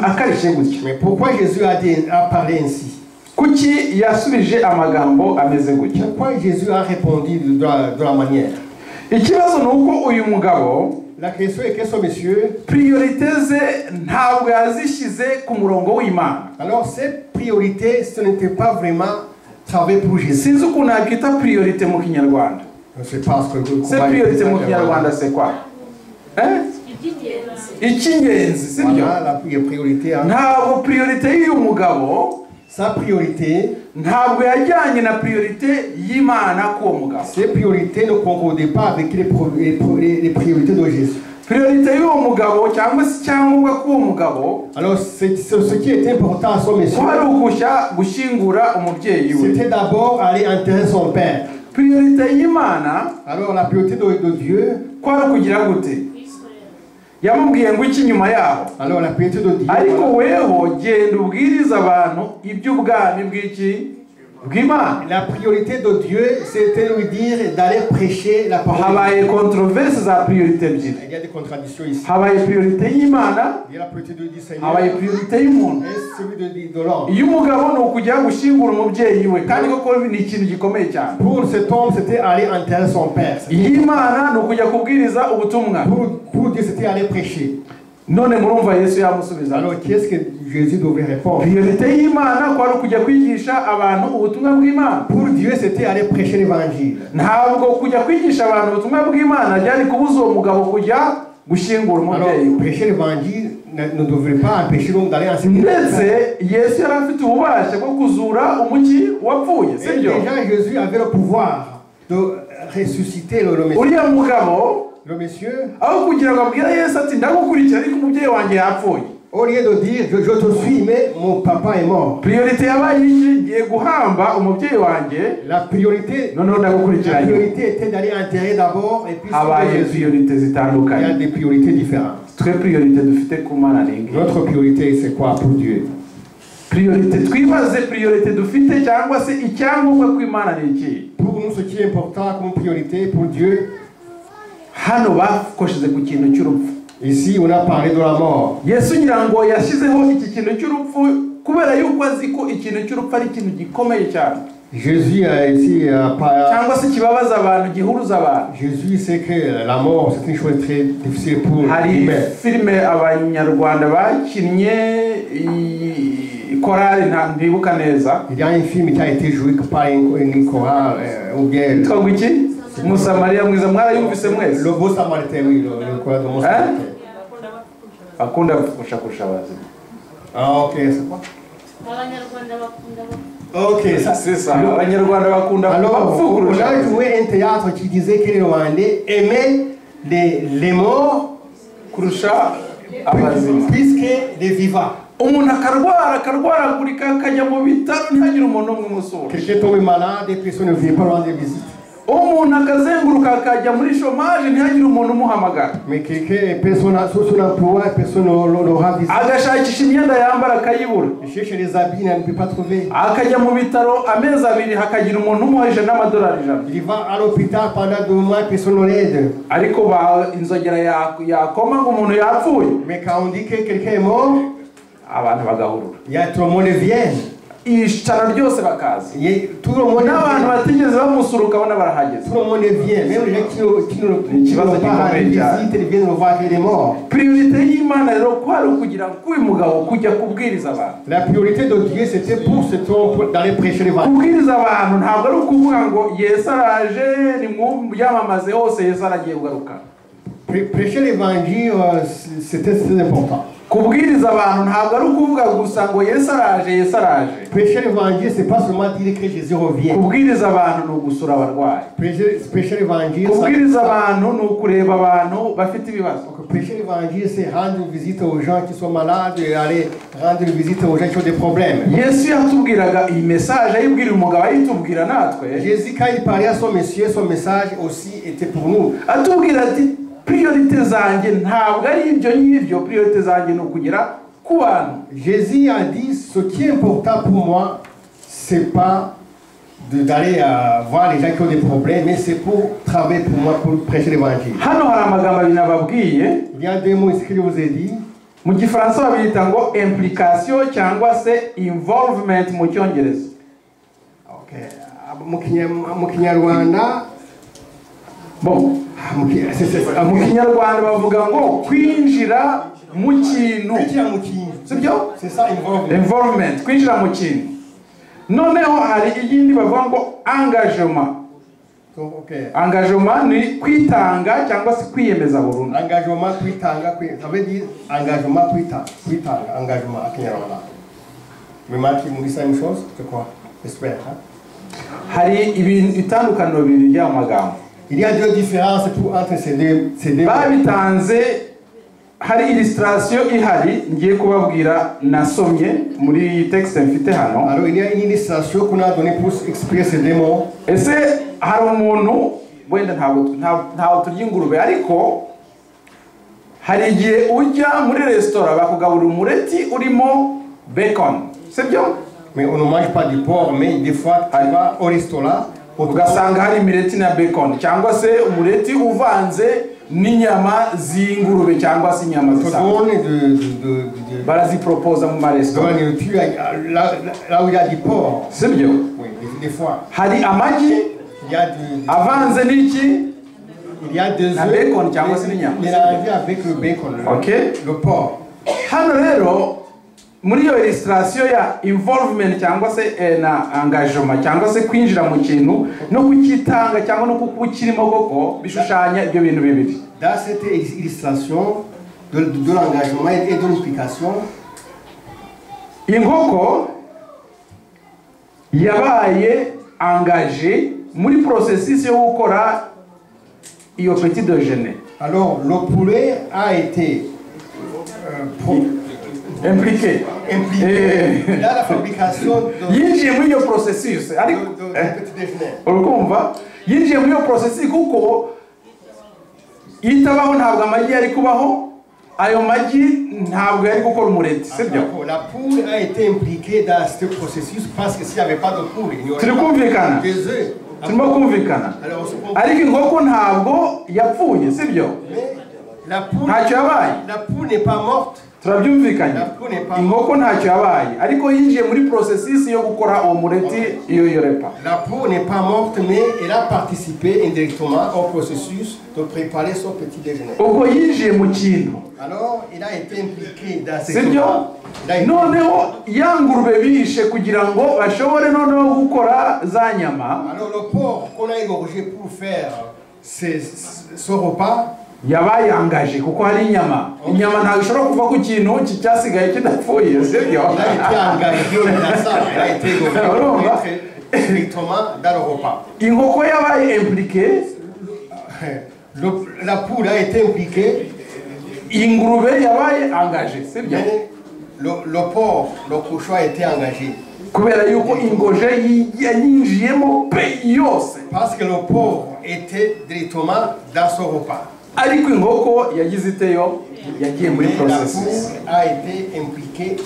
akarishe gutya? Mais pourquoi Jésus a parlé ainsi? kuki yasubije amagambo ameze gutya? Pourquoi Jésus a répondu de la manière? Ikibazo nuko uyu mugabo, la question est que ce monsieur, priorité ze ntabwo yazishyize ku murongo w'Imana. Alors ces priorités, ce n'était pas vraiment travailler pour Jésus. Sinzi ukuntu nakwita priorité mu Kinyarwanda. Je pense que c'est priorité mu Kinyarwanda c'est quoi? Icy'ingenzi, si byo? La priorité. Ntabwo priorité y'uyu mugabo, sa priorité ntabwo yajyanye na priorité y'Imana k'uwo mugabo. Ses priorités ne concordaient pas avec les priorités de Jésus. Priorité y'uwo mugabo cyangwa se icyangombwa k'uwo mugabo, alors ce qui était important à son monsieur, kwari ukujya gushyingura umubyeyi we. C'était d'abord aller enterrer son père. Priorité y'Imana, alors la priorité de Dieu, kwari ukugira gute? Yamubwiye ngo iki nyuma yaho. Alors la priorité de Dieu, ariko weho genda ubwiriza abantu iby'ubwami bw'iki bw'Imana. La priorité de Dieu, c'était lui dire d'aller prêcher la parole. Habaye controverse za priorité ebyiri. Il y a des contradictions ici. Habaye priorité y'Imana, il y a la priorité du Seigneur, habaye priorité y'umuntu. Et celui de l'homme. Iyo umugabo ni ukujya gushyingura umubyeyi we, kandi koko ni ikintu gikomeye cyane. Pour cet homme, c'était aller enterrer son père. Y'Imana ni ukujya kubwiriza ubutumwa. Pour Dieu, c'était aller prêcher. None murumva Yesu yamusubiza. Alors qu'est-ce que Jésus devait répondre? Priorité y'Imana kwari kujya kwigisha abantu ubutumwa bw'Imana. Pour Dieu, c'était aller prêcher l'évangile. Ntabwo kujya kwigisha abantu ubutumwa bw'Imana byari kubuza uwo mugabo kujya gushyingura umubyeyi. Alors prêcher l'évangile ne devrait pas empêcher l'homme d'aller enseigner. Ndetse Yesu yari afite ububasha bwo kuzura umuki wapfuye, si byo? Déjà Jésus avait le pouvoir de ressusciter le monsieur. Uriya mugabo, le monsieur, aho kugira ngo abwire Yesu ati ndagukurikira ariko umubyeyi wanjye yapfuye, au lieu de dire je te suis mais mon papa est mort. Priorité yabaye igiye guhamba umubyeyi wanjye. La priorité, ndagukurikira. La priorité était d'aller enterrer d'abord et puis habaye priorité zitandukanye. Il y a des priorités différentes. Twe priorité dufite ku Mana ningi. Notre priorité c'est quoi pour Dieu? Priorité twibaze priorité dufite cyangwa se icyangombwa ku Imana ni iki? Pour nous ce qui est important comme priorité pour Dieu, hano bakosheze ku kintu cy'urupfu. Ici on a parlé de la mort. Yesu nyirango yashyizeho iki kintu cy'urupfu kubera yuko azi ko ikintu cy'urupfu ari ikintu gikomeye cyane. Jésus ici cyangwa se kibabaza abantu, gihuruza abantu. Jésus sait que la mort c'est une chose très difficile pour lui. Hari filime abanyarwanda bakinnye chorale ntibuka neza. Il y a un film qui a été joué par une chorale ou bien twagwiki Musamariya mwiza mwarayumvise mwese. Le beau samaritain, oui, le chorale de mon samaritain. Akunda kushakusha bazima. Ah ok, c'est quoi? Ok, ça c'est ça. Abanyarwanda bakunda. Alors, on a joué un théâtre qui disait que les Rwandais aimaient les morts kurusha abazima, puisque les vivants. Umuntu akarwaragurika akajya mu bitaro ntihagire umuntu umwe umusura. Quelqu'un tombe malade et personne ne vient pas rendre visite. Umuntu akazenguruka akajya muri chômage ntihagire umuntu umuhamagara. Mais personne n'a son emploi, personne n'aura visite. Agashakisha imyenda yambara akayibura. Il cherche les habits, il ne peut pas trouver. Akajya mu bitaro amezi abiri hakagira umuntu umuhaje n'amadolari ijana. Il va à l'hôpital pendant 2 mois, personne ne l'aide. Ariko inzogera yakoma ngo umuntu yapfuye. Mais quand on dit que quelqu'un est mort, abantu bagahurura. Il y a tout le monde vient. Ishara ryose bakaza. Tout le monde n'abantu batigeze bamusura ukabona barahageze. Tout le monde vient, même les gens qui ne vont pas rendre visite, ils viennent voir qu'il est mort. Priorité y'Imana rero kwari ukugira ngo uyu mugabo kujya kubwiriza abantu. La priorité de Dieu c'était pour cet homme d'aller prêcher l'évangile. Kubwiriza abantu ntabwo ari ukuvuga ngo Yesu araje nimuyamamaze hose Yesu aragiye kugaruka. Prêcher l'évangile c'était très important. Kubwiriza abantu ntabwo ari ukuvuga gusa ngo Yesu araje Yesu araje. Prêcher l'évangile c'est pas seulement dire que Jésus revient. Kubwiriza abantu ni ugusura abarwayi. Prêcher l'évangile. Kubwiriza abantu ni ukureba abantu bafite ibibazo. Prêcher l'évangile c'est rendre une visite aux gens qui sont malades et aller rendre une visite aux gens qui ont des problèmes. Yesu yatubwiraga iyi message ayibwira umugabo ayitubwira natwe. Jésus quand il parlait à son message aussi était pour nous. Atubwira ati priorité zanjye ntabwo ari ibyo n'ibyo, priorité zanjye ni ukugera ku bantu. Jésus a dit ce qui est important pour moi c'est pas d'aller voir les gens qui ont des problèmes, mais c'est pour travailler pour moi pour prêcher l'évangile. Hano hari amagambo abiri nababwiye. Il y a deux mots ici que je vous ai dit. Mu gifaransa babita ngo implication cyangwa se involvement mu cyongereza. mu Kinyarwanda bon mu Kinyarwanda bavuga ngo kwinjira mu kintu, sibyo? C'est ça, involvement, kwinjira mu kintu. Noneho hari iyindi bavuga ngo engagement. Engagement ni kwitanga cyangwa se kwiyemeza burundu. Engagement kwitanga, ça veut dire engagement kwitanga, engagement à Kinyarwanda. Mais Marc, il me dit ça une chose, c'est quoi? J'espère. Hari ibintu bitandukano bibiri by'amagambo. Il y a deux différences entre ces deux. Babitanze hari illustration ihari ngiye kubabwira nasomye muri texte mfite hano. Alors il y a une illustration qu'on a donnée pour expliquer ces deux mots. Ese hari umuntu wenda ntabwo turya ingurube ariko hari igihe ujya muri restaurant bakugaburira umureti urimo bacon, sibyo? Mais on ne mange pas du porc, mais des fois tu vas au restaurant ugasanga hari imireti na bacon cyangwa se umureti uvanze n'inyama z'ingurube cyangwa se inyama zisanzwe baraziproposa mu maresitora là où il y a du porc. Sibyo? Oui, des fois. Hari amagi avanze n'iki? Il y a des na bacon cyangwa se n'inyama mélangé avec le bacon, le porc. Hano rero muri iyo illustration ya involvement cyangwa se na engagement cyangwa se kwinjira mu kintu no kukitanga cyangwa no kukirimo koko bishushanya ibyo bintu bibiri. Dans cette illustration de l'engagement et de l'implication, inkoko yabaye engagé muri processus yo gukora iyo petit déjeuner. Alors le poulet a été impliqué dans la fabrication yinjiye muri iyo processus ariko petit déjeuner. Urukumva yinjiye muri iyo processus kuko itabaho ntabwo amagi yari kubaho, ayo magi ntabwo yari gukora umureti, sibyo? La poule a été impliquée dans ce processus parce que s'il n'y avait pas de poule, il n'y aurait pas des œufs. Turimo kumvikana. Ariko inkoko ntabwo yapfuye, sibyo? La poule n'est pas morte. Turabyumvikanye. Inkoko ntacyo yabaye ariko yinjiye muri processus yo gukora uwo mureti iyo repa. La poule n'est pas morte, mais elle a participé indirectement au processus de préparer son petit déjeuner. Ubwo yinjiye mu kintu. Alors il a été impliqué dans ce sibyo? Noneho yangurube bihishe kugira ngo bashobore noneho gukora za nyama. Alors le porc qu'on a égorgé pour faire ce repas yabaye angaje kuko hari inyama ntabwo ishobora kuva ku kintu cyasigaye kidapfuye, sibyo? Inkoko yabaye impliquée, la poule a été impliquée, ingurube yabaye engagée, sibyo? Le porc, le cochon a été engagé. Kubera yuko ingoje yinjiyemo pe yose. Parce que le porc était directement dans son repas. Ariko inkoko yagize iteyo yagiye muri processus. A été impliqué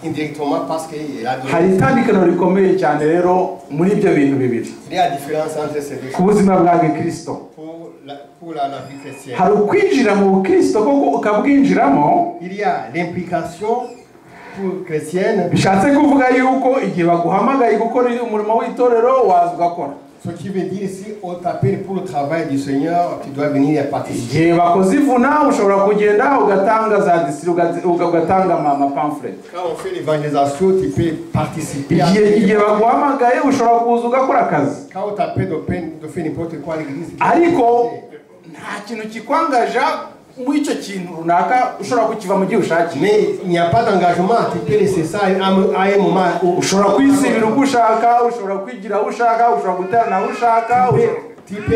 indirectement parce que hari itandukano rikomeye cyane rero muri ibyo bintu bibiri. Il y a différence entre ces deux. Ku buzima bwa Kristo. Pour la vie chrétienne. Hari ukwinjira mu Kristo koko ukabwinjiramo. Il y a l'implication pour chrétienne. Bishatse kuvuga yuko igihe baguhamagaye gukora umurimo w'itorero waza ugakora. Ce qui veut dire si on t'appelle pour le travail du Seigneur, tu dois venir et participer. Igihe bakozivuna ushobora kugenda ugatanga za district ugatanga ma pamphlet. Quand on fait l'évangélisation, tu peux participer. Igihe baguhamagaye ushobora kuza ugakora akazi. Quand on t'appelle de faire n'importe quoi à l'église. Ariko nta kintu kikwangaja muri icyo kintu runaka ushobora kukiva mu gihe ushakiye. Mais il n'y a pas d'engagement, tu peux laisser ça à un moment. Ushobora kwisibira uko ushaka, ushobora kwigira aho ushaka, ushobora guterana aho ushaka. Tu peux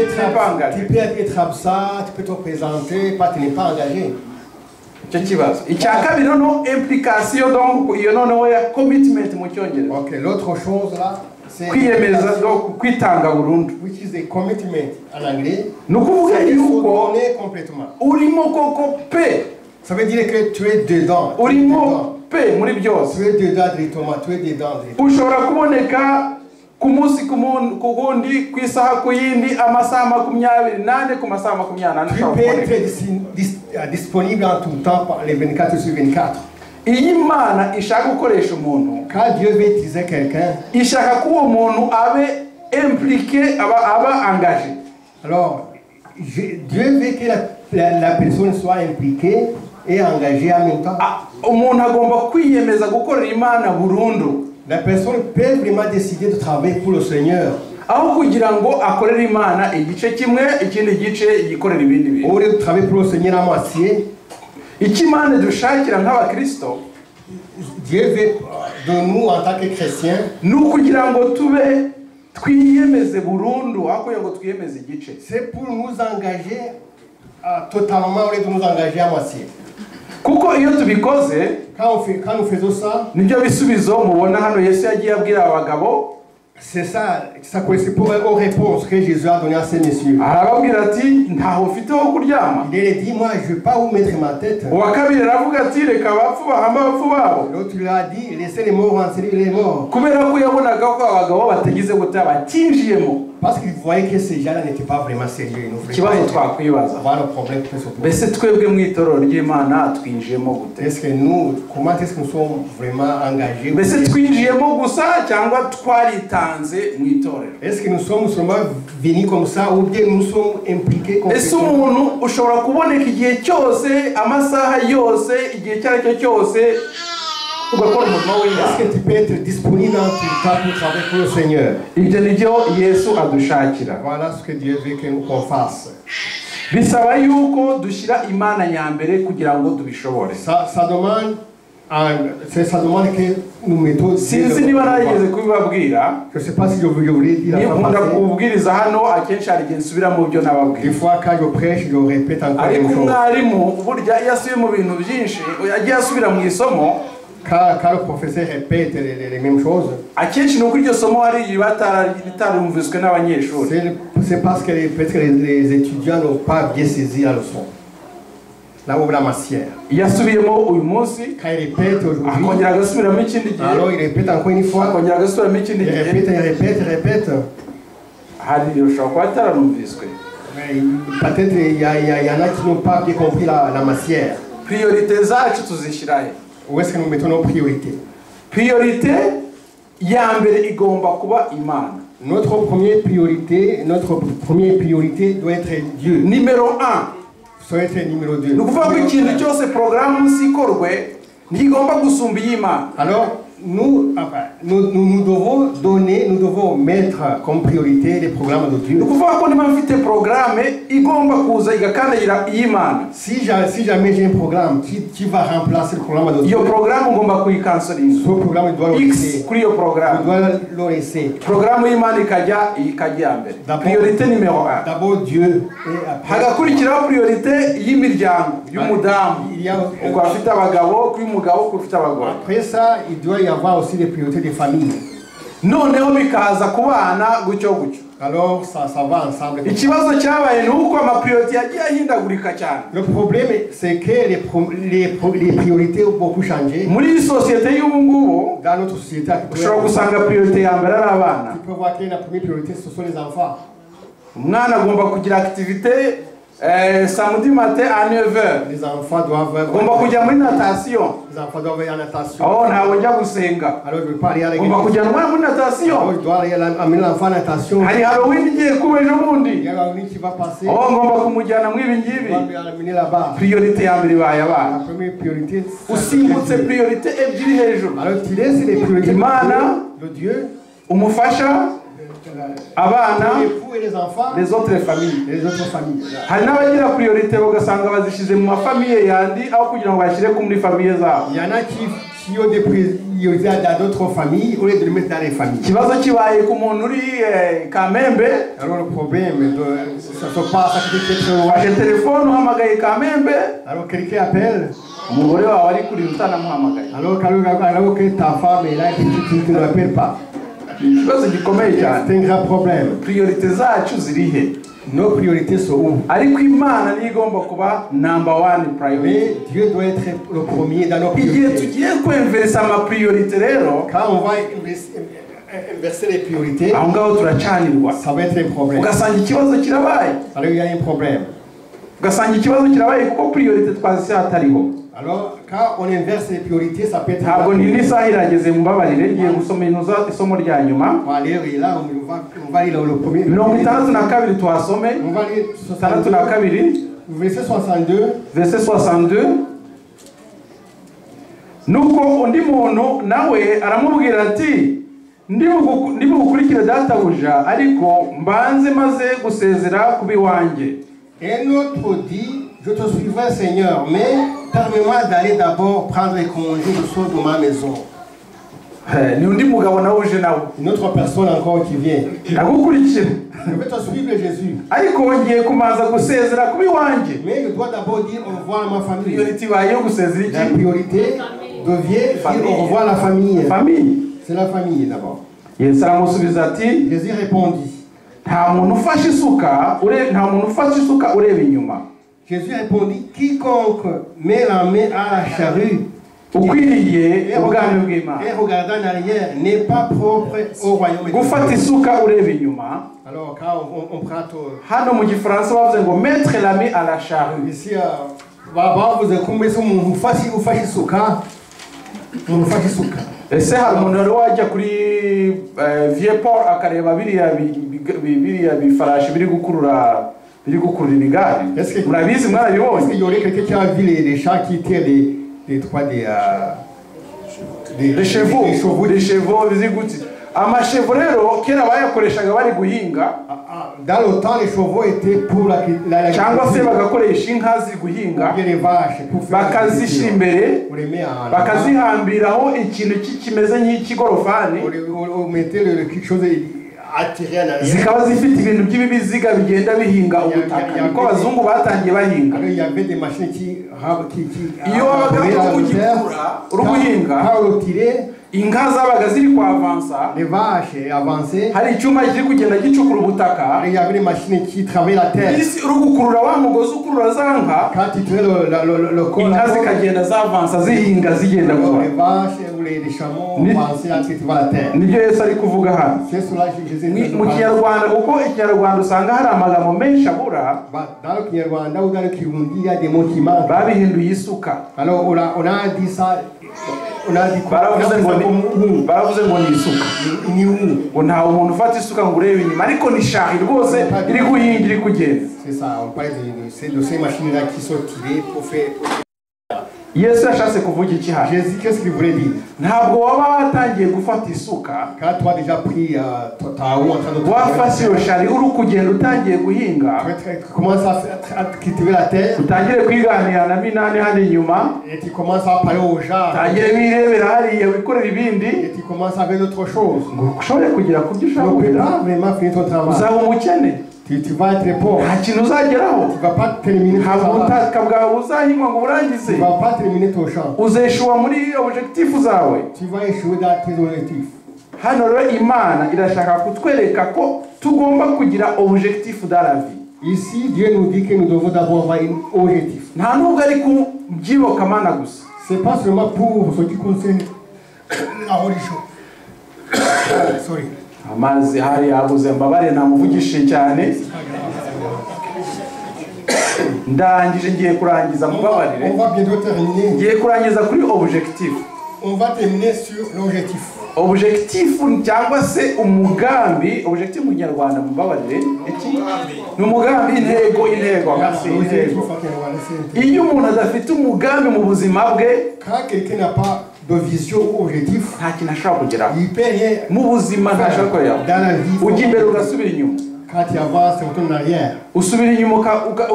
être absent, tu peux te présenter, pas tu n'es pas engagé. Icyo kibazo. Icya kabiri no implication donc iyo noneho ya commitment mu cyongereza. OK, l'autre chose là kwiyemeza kwitanga burundu, which is a commitment en anglais. Nukuvuga yuko complètement. Urimo koko pe. Ça veut dire que tu es dedans. Urimo pe muri byose. Tu es dedans directement, tu es dedans. Ushobora kuboneka ku munsi kugundi ku isaha ku yindi amasaha 28 ku masaha 28. Tu peux être disponible en tout temps par les 24 sur 24. iyi Imana ishaka gukoresha umuntu, quand Dieu veut utiliser quelqu'un, ishaka ko uwo muntu abe impliqué, aba engagé. Alors, Dieu veut que la personne soit impliquée et engagée en même temps. Umuntu agomba kwiyemeza gukorera Imana burundu. La personne peut vraiment décider de travailler pour le Seigneur. Aho kugira ngo akorere Imana igice kimwe, ikindi gice gikorera ibindi bintu. Au lieu de travailler pour le Seigneur à moitié, Imana dushakira nk'abakristo, Dieu veut de nous en tant que chrétiens, nous kugira ngo tube twiyemeze burundu, aho kugira ngo twiyemeze igice. c'est pour nous engager totalement au lieu de nous engager à moitié. Kuko iyo tubikoze, Quand nous faisons ça, nibyo bisubizo mubona hano Yesu yagiye abwira abagabo. c'est ça correspond aux réponses que Jésus a données à ces messieurs. Arababwira ati ntaho ufite ho kuryama. Il leur dit, moi je ne vais pas vous mettre ma tête. Uwa kabiri aravuga ati reka abapfu bahamba abapfu babo. L'autre lui a dit, laissez les morts enterrer les morts. Kubera ko yabonaga ko abagabo batagize gute batinjiyemo. Parce qu'il voyait que ces gens-là n'étaient pas vraiment sérieux. Ikibazo twakwibaza, Voilà le problème que se pose. mbese twebwe mu itorero ry'Imana twinjiyemo gute? Est-ce que nous, comment est-ce que nous sommes vraiment engagés? Mbese twinjiyemo gusa cyangwa twaritanze mu itorero? Est-ce que nous sommes seulement venus comme ça ou bien nous sommes impliqués Ese complètement? umuntu ushobora kuboneka igihe cyose, amasaha yose, igihe cyaricyo cyose ugakora umurimo w'Imana? Est-ce que tu peux être disponible en tout temps pour travailler pour le Seigneur? Ibyo nibyo Yesu adushakira. Voilà ce que Dieu veut que nous qu'on fasse. Bisaba yuko dushyira Imana nyambere kugira ngo tubishobore. Ça demande que nous mettons. Sinzi niba narigeze kubibabwira. Je ne sais pas si je voulais dire la Nkunda kubwiriza hano akenshi hari igihe nsubira mu byo nababwira. Des fois quand je prêche, je répète encore la Ariko même chose. umwarimu burya iyo asubiye mu bintu byinshi yagiye asubira mu isomo, Quand le professeur répète les mêmes choses, akenshi nuko iryo somo hari ritarumviswe n'abanyeshuri. c'est parce que peut-être que les étudiants n'ont pas bien saisi la leçon. La ouvre la matière. Iyo asubiyemo uyu munsi Quand il répète aujourd'hui, akongera agasubiramo ikindi gihe, alors il répète encore une fois, akongera agasubiramo ikindi il gihe, répète. hari ushobora kuba atarumviswe. Mais peut-être il y en a qui n'ont pas bien compris la matière. Priorite zacu tuzishyira he? Où est-ce que nous mettons nos priorités? Priorite ya mbere igomba kuba Imana. Notre première priorité doit être Dieu. Numéro 1. Ça doit être numéro 2. Ni ukuvuga ko ikintu cyose porogaramu ikorwe ntigomba gusumba iy'Imana. Alors, nous devons mettre comme priorité les programmes de Dieu. Ni ukuvuga ko niba mfite porogaramu igomba kuza igakandagira iy'Imana, Si jamais j'ai un programme qui va remplacer le programme de Dieu, iyo porogaramu ngomba kuyikansoringa. ce programme doit le X laisser. kuri iyo porogaramu. Je dois le laisser. Porogaramu y'Imana ikajya mbere. Priorite numéro 1. D'abord Dieu et après. Hagakurikiraho priorite y'Imiryango y'umudamu. Il y a Ubwo afite abagabo, kuri umugabo, kuri ufite abagore. Après ça, il doit y avoir aussi les priorités des familles. Noneho bikaza kubana gutyo gutyo. Alors ça va ensemble. Ikibazo cyabaye ni uko amapriorite yagiye ahindagurika cyane. Le problème, c'est que les priorités ont beaucoup changé. Muri iyi sosiyete y'ubu ngubu Dans notre société actuelle, ushobora gusanga priorite ya mbere ari abana. tu peux voir que la première priorité, ce sont les enfants. Umwana agomba kugira activité samedi matin à 9h. Les enfants doivent Ugomba kujya muri natation. Les enfants doivent aller en natation. Oh, ntawe njya gusenga. Alors je ne veux pas aller à l'église. Ugomba kujya muri natation. Alors je dois aller amener l'enfant en natation. Hari Halloween igiye kuba ejo bundi. Il y a la nuit qui va passer. Oh, ngomba kumujyana mu ibi ngibi. Je dois l'amener là-bas. Priorite ya mbere ibaye La abana. première priorité, Usimbutse priorite ebyiri hejuru. alors tu laisses les priorités Imana, de Dieu, umufasha, abana, l'époux et les enfants, les autres familles. et les autres familles. Hari n'abagira priorite bagasanga bazishyize mu mafamiye yandi aho kugira ngo bashyire ku muri famiye zabo. Il y en a qui ont des priorités dans d'autres familles au lieu de les mettre dans les familles. Ikibazo kibaye ku muntu uri Kamembe. Alors le problème, ça se passe à quelqu'un Waje telefone uhamagaye Kamembe. alors quelqu'un appelle. Umugore wawe ari kuri utanamuhamagaye. Alors que ta femme est là et que tu ne l'appelles pas. Ikibazo gikomeye cyane. C'est un grand problème. Priorite zacu ziri he? Nos priorités sont où? Ariko Imana niyo igomba kuba number 1 priority. Mais Dieu doit être le premier dans nos Igihe priorités. tugiye kwemveresa ama priorite rero, Quand on va inverser les priorités, aho ngaho turacanirwa. ça va être un problème. Ugasanga ikibazo kirabaye. Alors il y a un problème. Ugasanga ikibazo kirabaye kuko priorite twazise hatariho. Alors Quand on inverse les priorités, ça peut être... ntabwo n'isaha irageze mumbabarire ngiye gusoma isomo rya nyuma. On va lire le premier. 62 tuhasome. On va lire 62 verset 62. Verset 62. Nuko undi muntu nawe aramubwira ati ndibukurikira databuja ariko mbanze maze gusezera kubi wanjye. Un autre dit, je te suivrai Seigneur, mais permets-moi d'aller d'abord prendre congé de sort de ma maison. Ni undi mugabo nawe uje nawe. Une autre personne encore qui vient. Ndagukurikira. Je vais te suivre Jésus. Ariko ngiye kumanza gusezera kubi wanjye. Mais je dois d'abord dire au revoir à ma famille. Priorité bayo gusezera iki? La priorité devient dire au revoir à la famille. Famille. C'est la famille d'abord. Yesu aramusubiza ati, Jésus répondit. nta muntu ufashe isuka ureba inyuma. Jésus répondit, quiconque met la main à la charrue ukwiriye ubwami bw'Imana et regardant en arrière n'est pas propre au royaume de Dieu. Gufata isuka ureba inyuma. Alors quand on prend hano mu gifaransa bavuze ngo mettre la main à la charrue. Ici bavuze ko mbese umuntu ufashe isuka ese hari umuntu wari wajya kuri Vieux Port akareba biriya bifarashi biri gukurura ibigari? Murabizi mwarabibonye? Est-ce qu'il y aurait quelqu'un qui a vu les chats qui tirent des chevaux bizi gutya? Amashevo rero kera bayakoreshaga bari guhinga. Dans le temps les chevaux étaient pour la cyangwa se bagakoresha inka ziri guhinga bakazishyira imbere bakazihambiraho ikintu kimeze nk'ikigorofani zikaba zifite ibintu by'ibiziga bigenda bihinga ubutaka. Niko abazungu batangiye bahinga. Iyo wabaga uri guhinga inka zabaga ziri kwa avansa, hari icyuma kiri kugenda gicukura ubutaka, uri gukurura wa mugozi ukurura za nka, inka zikagenda zavansa zihinga zigenda vuba. Nibyo Yesu ari kuvuga hano mu Kinyarwanda, kuko Ikinyarwanda usanga hari amagambo menshi abura, babihinduye isuka. baravuze ngo ni isuka, ngo nta umuntu ufata isuka ngo urebe inyuma, ariko ni shahi rwose iri guhinga iri kugenda. Yesu yashatse kuvuga iki hano? Ntabwo waba watangiye gufata isuka wafashe iyo shari uri kugenda utangiye guhinga, utangire kwiganira na Minani hano inyuma, utangire wirebera hariya wikorera ibindi, ngo ushobore kugera ku byo ushaka kugera, uzaba umukene. Tu vas être pauvre. Tu ne vas pas terminer ton travail. Tu ne vas pas terminer ton champ. Tu vas échouer dans tes objectifs. Hano rero Imana irashaka kutwereka ko tugomba kugira objectif dans la vie. Ici Dieu nous dit que nous devons d'abord avoir un objectif. Nta nubwo ari kubyibokamana gusa. C'est pas seulement pour ce qui concerne la religion. Sorry. Amazi hari yabuze mbabare namuvugishije cyane. Ndangije ngiye kurangiza mubabarire. On va bientôt terminer. Ngiye kurangiza kuri objectif. On va terminer sur l'objectif. Objectif cyangwa se umugambi, objectif mu Kinyarwanda mubabarire iki? Ni umugambi, intego. Iyo umuntu adafite umugambi mu buzima bwe, quand quelqu'un n'a pas de vision ou objectif, il peut rien dans la vie. Ujya imbere ugasubira inyuma. Quand tu avances, tu retournes en arrière. Usubira inyuma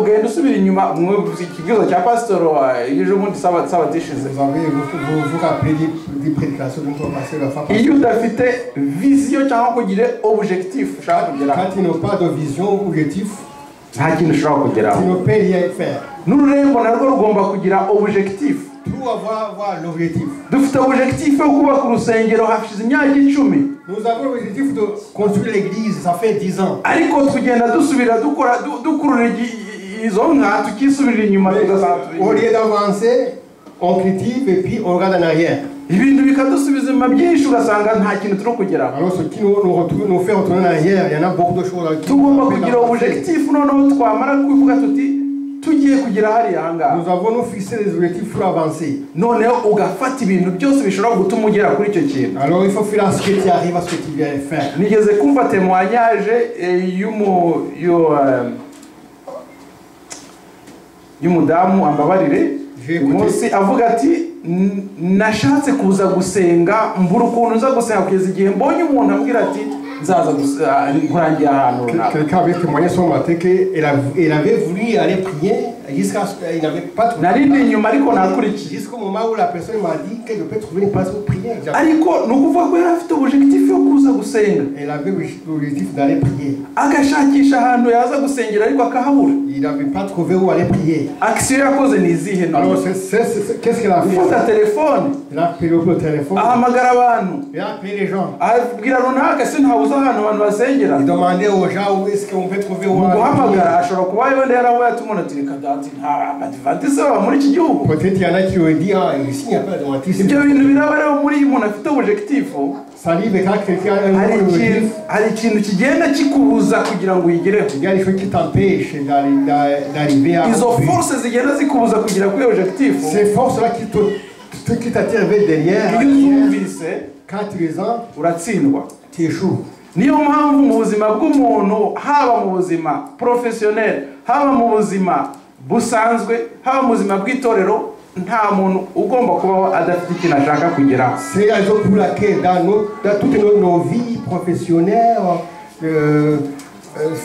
ugenda usubira inyuma. Ikibazo cya pastor ejo bundi saba dishize. Vous rappelez des prédications dont on a passé la fois passée. Iyo udafite vision cyangwa kugira objectif ushaka kugera. Quand tu n'as pas de vision ou objectif, nta kintu ushobora kugeraho. Tu ne peux rien faire. N'ururembo narwo rugomba kugira objectif. Tout avoir l'objectif. Dufite objectif yo kubaka urusengero hashize imyaka 10. Nous avons l'objectif de construire l'église, ça fait 10 ans. Ariko tugenda dusubira dukurura izo nka tukisubirira inyuma tugasatira. Au lieu d'avancer, on critique et puis on regarde en arrière. Ibintu bikadusubiza inyuma byinshi ugasanga nta kintu turi kugeraho. Alors ce qui nous fait retourner en arrière, il y en a beaucoup de choses. Tugomba kugira objectif noneho twamara kuvuga tuti tugiye kugira hari yanga nous avons nous fixé les objectifs pour avancer. None ugafata ibintu byose bishobora gutuma ugera kuri icyo kintu. Alors il faut faire ce que tu arrives à ce que tu viens faire. Nigeze kumva témoignage y'umudamu ambabarire umunsi avuga ati nashatse kuza gusenga mbura ukuntu nza gusenga kugeza igihe mbonye umuntu ambwira ati nzaza kurangira ahantu runaka. Quelqu'un avait témoigné son matin qu'il avait voulu aller prier jusqu'à ce qu'il n'avait pas trouvé. Narindi inyuma ariko nakurikiye. Jusqu'au moment où la personne m'a dit qu'elle peut trouver une place pour prier. Ariko nukuvuga ko yari afite objectif yo kuza gusenga. Elle avait l'objectif d'aller prier. Agashakisha ahantu yaza gusengera ariko akahabura. Il n'avait pas trouvé où aller prier. Action yakoze nizihe no. Alors qu'est-ce qu'il a fait? Fata téléphone. Il a pris le téléphone. Ahamagara abantu. Il a appelé les gens. Abwira runaka se ntabuza ahantu abantu basengera. Il demandait aux gens où est-ce qu'on peut trouver où aller. Guhamagara ashobora kuba yonde yarawe yatumona tirika dati nta adventiste baba muri iki gihugu. Peut-être il y en a qui ont dit ici il n'y a pas d'adventiste. Ibyo bintu biraba rero muri umuntu afite objectif. Ça livre quand quelqu'un a un objectif. Hari ikintu kigenda kikubuza kugira ngo uyigereho. Il y a des choses qui t'empêchent d'arriver à. Izo forces zigenda zikubuza kugira kuri objectif. Ces forces là qui t'attirent derrière. Quand tu les as, uratsindwa. Tu échoues. Niyo mpamvu mu buzima bw'umuntu haba mu buzima professionnel haba mu buzima busanzwe haba mu buzima bw'itorero nta muntu ugomba kubaho adafite ikintu ashaka kugeraho. C'est la raison pour laquelle dans toutes nos vies professionnelles,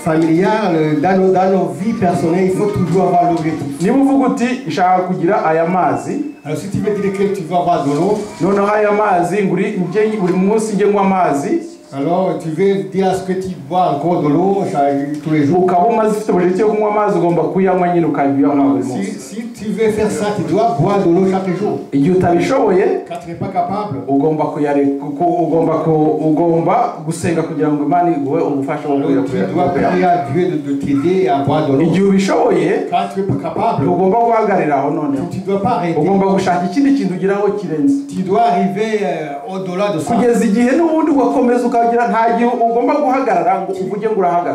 familiales, dans nos vies personnelles, il faut toujours avoir l'objectif. Niba uvuga uti nshaka kugira aya mazi, alors si tu veux dire que tu veux avoir de l'eau, noneho aya mazi buri munsi njye nywa amazi. Alors tu veux dire à ce que tu bois encore de l'eau tous les jours. Si tu veux faire ça, tu dois boire de l'eau chaque jour. Quand tu n'es pas capable, tu dois prier à Dieu de t'aider à boire de l'eau. Quand tu n'es pas capable, tu ne dois pas arrêter. Tu dois arriver au-delà de ça.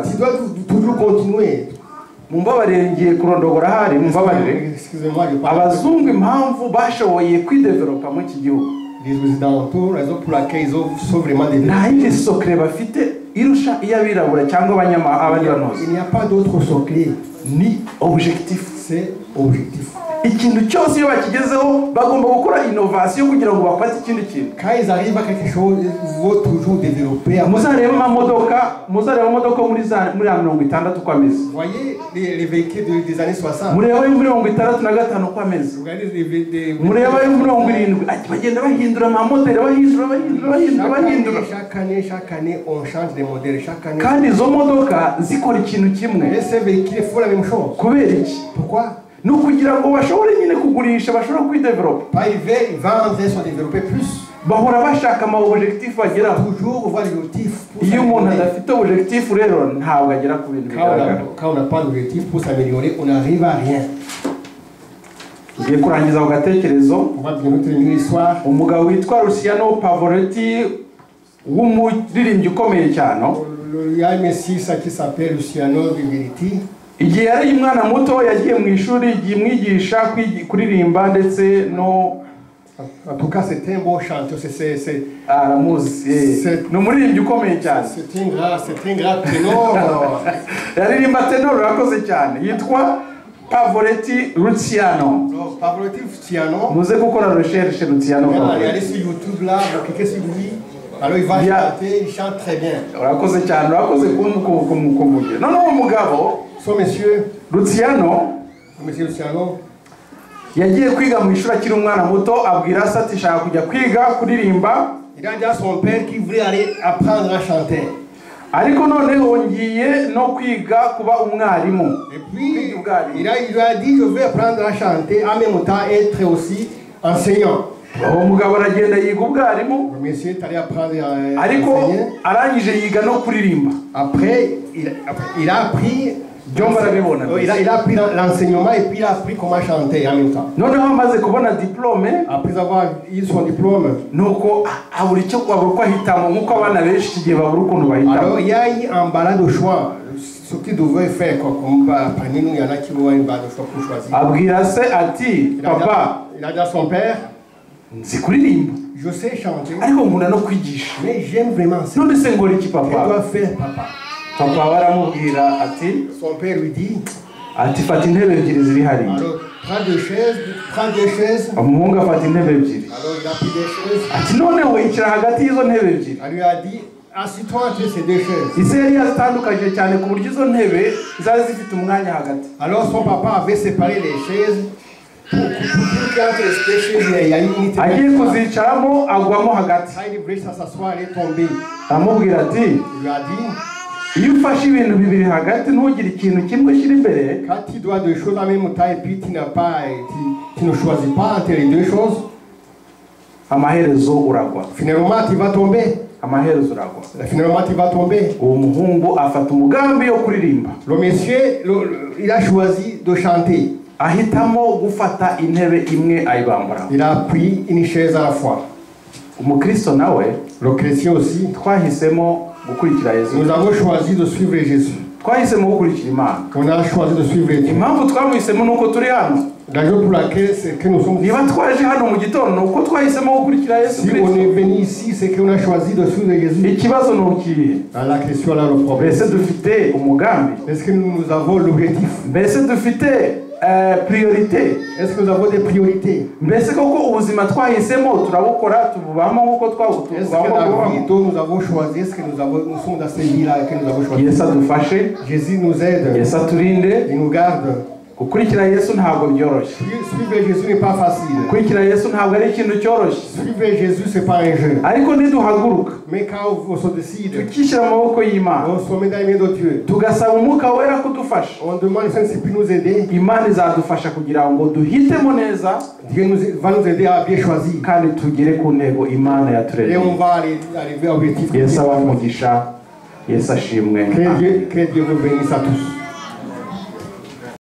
Tu dois toujours continuer. Excusez-moi, abazungu impamvu bashoboye kwidevelopa mu iki gihugu, les occidentaux, raison pour laquelle ils sont vraiment développés. nta yindi sokre bafite irusha iy'abirabura cyangwa abandi banoze. Il n'y a pas d'autre sokre, ni objectif. C'est objectif. Ikintu cyose iyo bakigezeho bagomba gukora innovation kugira ngo bafate ikindi kintu. Quand ils arrivent à quelque chose, ils vont toujours développer. Muzareba amamodoka muri 60 uko ameze. Voyez les véhicules des années 60. Mureba muri 65 uko ameze. Mureba muri 70 bagenda bahindura amamodeli bahindura. Chaque année on change de modèle chaque année. Kandi izo modoka zikora ikintu kimwe. Et ces véhicules font la même chose. Kubera iki? Pourquoi? No kugira ngo bashobore nyine kugurisha bashobora kwidevelopa. Pas ils vendre et se développer plus. Bahora bashaka ama objectif bagera. Toujours voir l'objectif. Iyo umuntu adafite objectif rero ntabwo agera ku bintu bigaragara. Quand on n'a pas d'objectif pour s'améliorer, on n'arrive à rien. Ngiye kurangiza ku gatekerezo. On va bien terminer l'histoire. Umugabo witwa Luciano Pavarotti w'umuririmbyi ukomeye cyane. Il y a un monsieur qui s'appelle Luciano Pavarotti. Igihe yari umwana muto yagiye mu ishuri yimwigisha kuririmba ndetse no. En tout cas, c'est un bon chanteur. C'est no muririmbyi ukomeye cyane. C'est un grand ténor. Yaririmba tenor rakoze cyane. Yitwa Pavarotti Luciano. Pavarotti Luciano. Muze gukora recherche Luciano. Allez sur YouTube là, vous cliquez sur lui. Alors il va chanter, il chante très bien. Rakoze cyane, rakoze kumugira. None umugabo son monsieur Luciano, yagiye kwiga mu ishuri akiri umwana muto abwira se ati shaka kujya kwiga kuririmba. Il a dit à son père qu'il voulait aller apprendre à chanter. Ariko noneho ngiye no kwiga kuba umwarimu. Et puis il lui a dit je vais apprendre à chanter en même temps être aussi enseignant. Umugabo aragenda yiga ubwarimu. Le monsieur est allé apprendre à ariko arangije yiga no kuririmba. Après il a appris il a appris l'enseignement et puis il a appris comment chanter en même temps. Noneho amaze kubona diplôme, après avoir eu son diplôme, nuko abura icyo kwabura ko ahitamo nkuko abana benshi kigiye babura ukuntu bahitamo. Alors il y a eu un balade au choix. ce qu'il devait faire comme parmi nous, il y en a qui ont une barre de choix pour choisir. Abwira se ati papa, il a dit à son père, nzi kuririmba, je sais chanter, ariko nkunda no kwigisha. mais j'aime vraiment ça. None se ngora iki Qu'est-ce papa? qu'il doit faire, papa? Papa baramubwira ati, Son père lui dit, ati fata intebe ebyiri ziri hariya. alors prends deux chaises. Umuhungu afata intebe ebyiri. Alors il a pris des chaises. Ati noneho yicara hagati y'izo ntebe ebyiri. Elle lui a dit, assis-toi entre ces deux chaises. Ise yari yazitandukanye cyane ku buryo izo ntebe zari zifite umwanya hagati. Alors son papa avait séparé les chaises pour qu'entre les chaises il y a une unité. Agiye kuzicaramo agwamo hagati. Quand il voulait s'asseoir, elle est tombée. Amubwira ati, Il lui a dit, iyo ufashe ibintu bibiri hagati ntugire ikintu kimwe kiri imbere, quand tu dois deux choses en même temps et puis tu ne choisis pas entre les deux choses, amaherezo uragwa. finalement tu vas tomber. Amaherezo uragwa. Finalement tu vas tomber. Uwo muhungu afata umugambi yo kuririmba. Le monsieur, il a choisi de chanter. Ahitamo gufata intebe imwe ayibambura. Il a pris une chaise à la fois. Umukristo nawe, Le chrétien aussi, twahisemo gukurikira Yesu. nous avons choisi de suivre Jésus. Twahisemo gukurikira Imana. On a choisi de suivre Dieu. Impamvu twamuhisemo nuko turi hano. La raison pour laquelle c'est que nous sommes ici. Niba twaje hano mu gitondo nuko twahisemo gukurikira Yesu Si Kristo. on est venu ici, c'est qu'on a choisi de suivre Jésus. Ikibazo nukiye. Dans la question là, le problème. Mbese dufite umugambi? Est-ce que nous avons l'objectif? Mbese dufite priorité? Est-ce que nous avons des priorités? Mbese koko ubuzima twahisemo turabukora tububamo nkuko Est-ce que la vie dont nous avons choisi, est-ce que nous sommes dans cette vie là que nous avons choisi? Yesu adufashe, Jésus nous aide. Yesu aturinde. Il nous garde. Gukurikira Yesu ntabwo byoroshye. Suivre Jésus n'est pas facile. Gukurikira Yesu ntabwo ari ikintu cyoroshye. Suivre Jésus c'est pas un jeu. Ariko niduhaguruka Mais quand on se décide, tukishyira mu maboko y'Imana, on se met dans les mains de Dieu. tugasaba umwuka wera kudufasha, On demande au Saint-Esprit de nous aider. Imana izadufasha kugira ngo duhitemo neza Dieu va nous aider à bien choisir. kandi tugere ku ntego Imana Et yaturemeye. on va arriver à l'objectif. Yesu abamugisha, Yesu ashimwe. Que Dieu vous bénisse à tous.